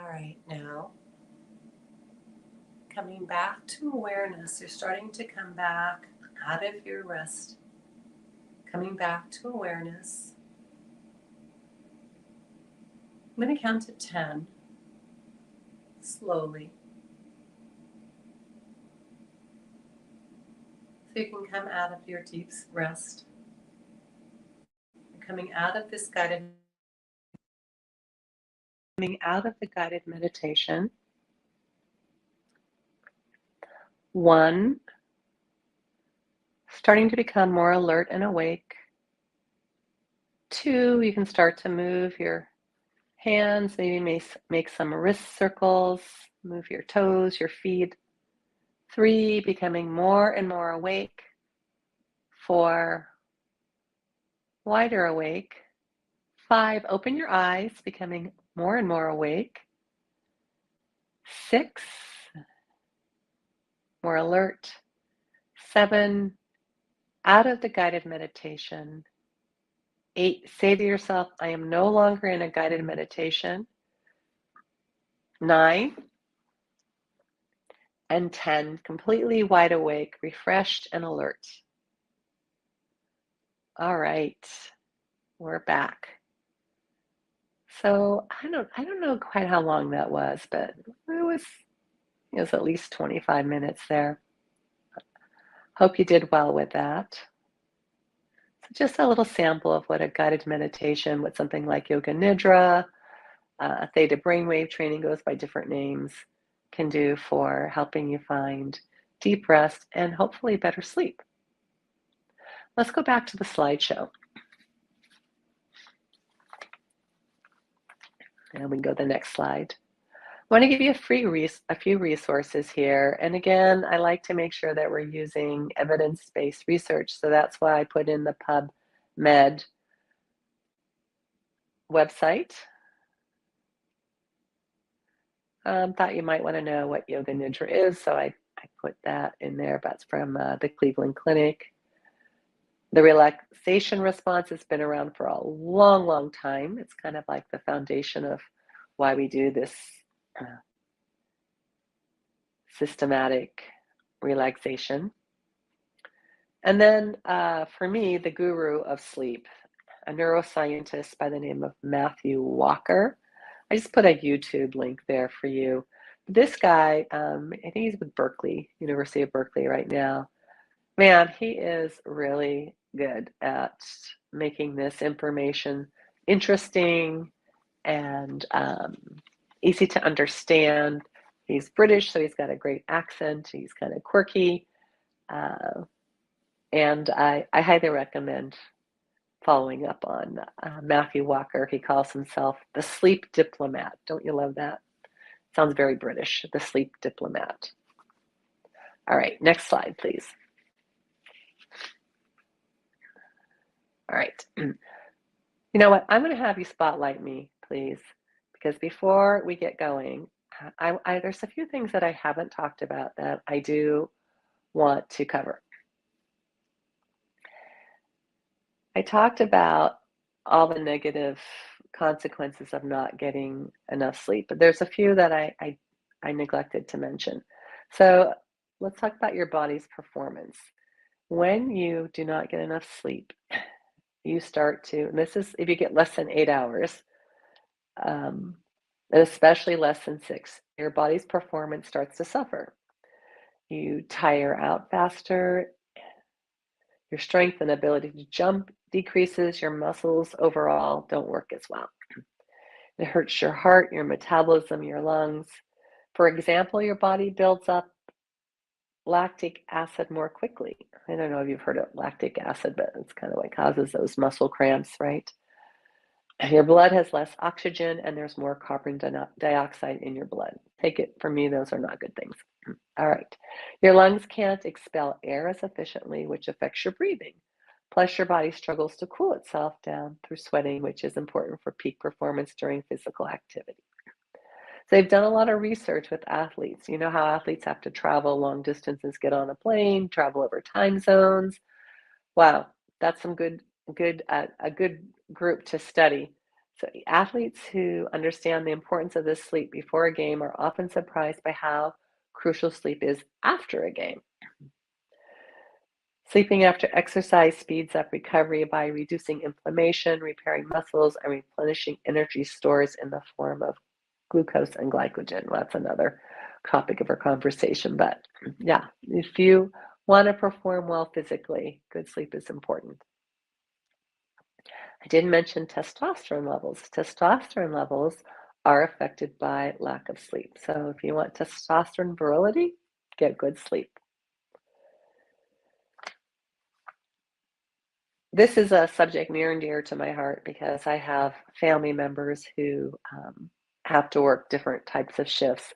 All right, now coming back to awareness. You're starting to come back out of your rest, coming back to awareness. I'm going to count to 10 slowly. So you can come out of your deep rest. You're coming out of this coming out of the guided meditation. 1, starting to become more alert and awake. 2, you can start to move your hands, maybe make some wrist circles, move your toes, your feet. 3, becoming more and more awake. 4, wider awake. 5, open your eyes, becoming more and more awake. 6, more alert. 7, out of the guided meditation. 8, say to yourself, I am no longer in a guided meditation. 9, and 10, completely wide awake, refreshed and alert. All right, we're back. So I don't know quite how long that was, but it was at least 25 minutes there. Hope you did well with that. So just a little sample of what a guided meditation, what something like Yoga Nidra, Theta brainwave training goes by different names, can do for helping you find deep rest and hopefully better sleep. Let's go back to the slideshow. And we can go to the next slide. I want to give you a few resources here. And again, I like to make sure that we're using evidence-based research. So that's why I put in the PubMed website. Thought you might want to know what Yoga Nidra is, so I put that in there. That's from the Cleveland Clinic. The relaxation response has been around for a long, long time. It's kind of like the foundation of why we do this systematic relaxation. And then for me, the guru of sleep, a neuroscientist by the name of Matthew Walker. I just put a YouTube link there for you. This guy, I think he's with University of Berkeley right now. Man, he is really good at making this information interesting and easy to understand. He's British, so he's got a great accent. He's kind of quirky. And I highly recommend following up on Matthew Walker. He calls himself the sleep diplomat. Don't you love that? Sounds very British, the sleep diplomat. All right, next slide, please. All right. You know what? I'm going to have you spotlight me, please, because before we get going, there's a few things that I haven't talked about that I do want to cover. I talked about all the negative consequences of not getting enough sleep, but there's a few that I neglected to mention. So let's talk about your body's performance. When you do not get enough sleep, you start to, and this is if you get less than 8 hours, and especially less than 6, your body's performance starts to suffer. You tire out faster, your strength and ability to jump decreases, your muscles overall don't work as well. It hurts your heart, your metabolism, your lungs. For example, your body builds up lactic acid more quickly. I don't know if you've heard of lactic acid, but it's kind of what causes those muscle cramps, right? Your blood has less oxygen and there's more carbon dioxide in your blood. Take it from me, those are not good things. All right. Your lungs can't expel air as efficiently, which affects your breathing. Plus, your body struggles to cool itself down through sweating, which is important for peak performance during physical activity. So they've done a lot of research with athletes. You know how athletes have to travel long distances, get on a plane, travel over time zones. Wow, that's some a good group to study. So athletes who understand the importance of this sleep before a game are often surprised by how crucial sleep is after a game. Sleeping after exercise speeds up recovery by reducing inflammation, repairing muscles, and replenishing energy stores in the form of glucose and glycogen. Well, that's another topic of our conversation. But yeah, if you want to perform well physically, good sleep is important. I did mention testosterone levels. Testosterone levels are affected by lack of sleep. So if you want testosterone virility, get good sleep. This is a subject near and dear to my heart because I have family members who have to work different types of shifts.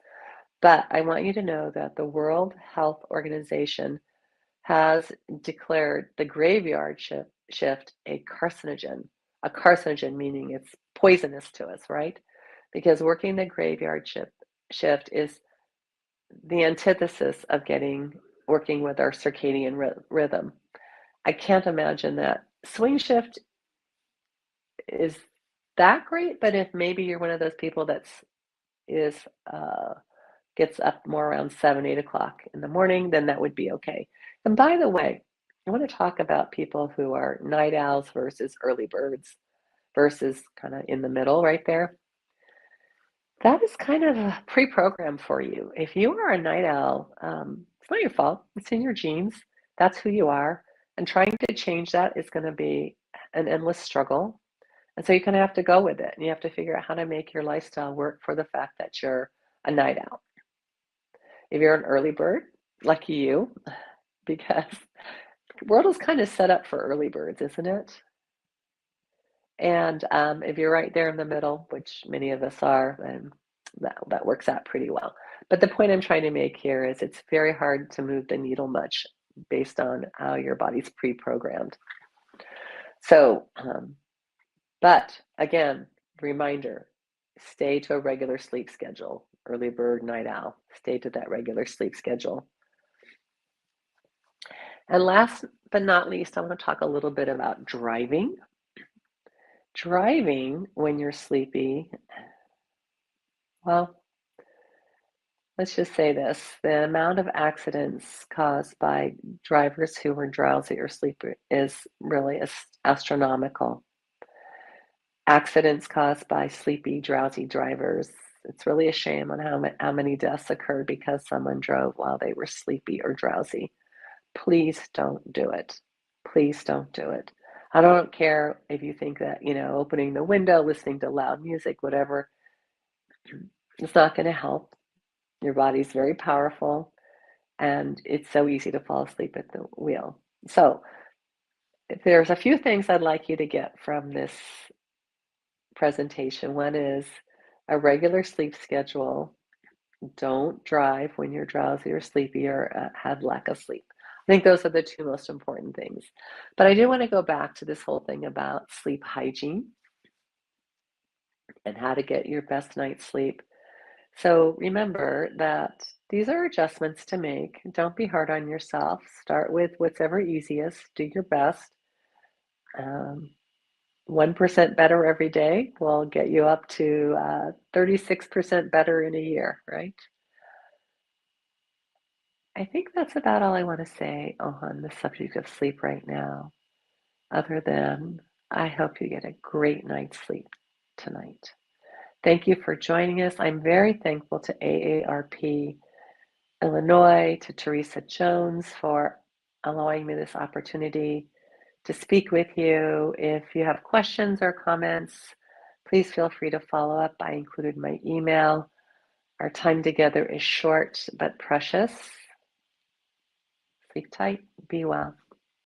But I want you to know that the World Health Organization has declared the graveyard shift a carcinogen meaning it's poisonous to us, right? Because working the graveyard shift is the antithesis of working with our circadian rhythm. I can't imagine that. Swing shift is that great, but if maybe you're one of those people gets up more around 7, 8 o'clock in the morning, then that would be okay. And by the way, I want to talk about people who are night owls versus early birds versus kind of in the middle right there. That is kind of pre-programmed for you. If you are a night owl, it's not your fault. It's in your genes. That's who you are. And trying to change that is going to be an endless struggle. And so you're going to have to go with it. And you have to figure out how to make your lifestyle work for the fact that you're a night owl. If you're an early bird, lucky you, because the world is kind of set up for early birds, isn't it? And if you're right there in the middle, which many of us are, then that works out pretty well. But the point I'm trying to make here is it's very hard to move the needle much based on how your body's pre-programmed. So, but again, reminder, stay to a regular sleep schedule. Early bird, night owl, stay to that regular sleep schedule. And last but not least, I want to talk a little bit about driving. Driving when you're sleepy, well, let's just say this, the amount of accidents caused by drivers who were drowsy or sleepy is really astronomical. Accidents caused by sleepy, drowsy drivers, it's really a shame on how many deaths occurred because someone drove while they were sleepy or drowsy. Please don't do it. Please don't do it. I don't care if you think that, opening the window, listening to loud music, whatever, it's not going to help. Your body's very powerful, and it's so easy to fall asleep at the wheel. So there's a few things I'd like you to get from this presentation. One is a regular sleep schedule. Don't drive when you're drowsy or sleepy or have lack of sleep. I think those are the two most important things. But I do want to go back to this whole thing about sleep hygiene and how to get your best night's sleep. So remember that these are adjustments to make. Don't be hard on yourself. Start with whatever easiest. Do your best. 1% better every day will get you up to 36% better in a year, right? I think that's about all I want to say on the subject of sleep right now, other than I hope you get a great night's sleep tonight. Thank you for joining us. I'm very thankful to AARP Illinois, to Teresa Jones for allowing me this opportunity to speak with you. If you have questions or comments, please feel free to follow up. I included my email. Our time together is short but precious. Sleep tight, be well.